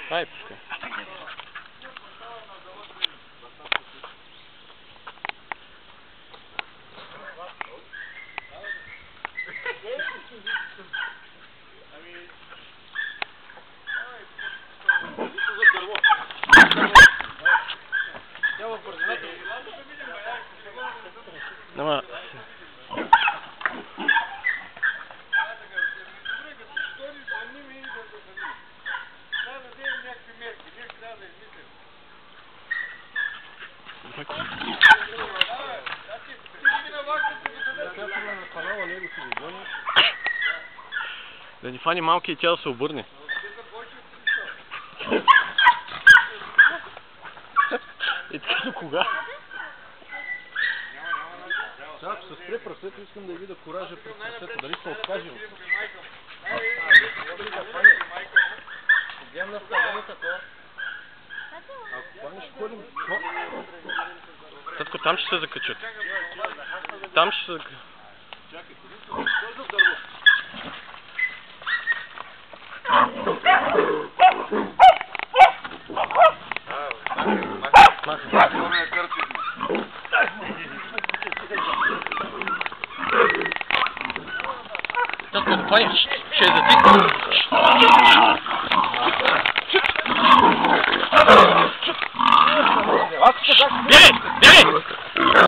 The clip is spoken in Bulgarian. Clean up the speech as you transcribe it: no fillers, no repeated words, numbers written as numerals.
Ай, пускай. Нема. Да ни фани малки и тя да се обърне. И така до кога? Сега ако се спре прасето, искам да видя коража пред прасето, дали се откажи. Гледам на стадоната това. Ако това не ще ходим... Татко, там ще се закачат. Там ще се закачат. Чакай, този в дърво. Татко, да пани, ще е затисна. Бери!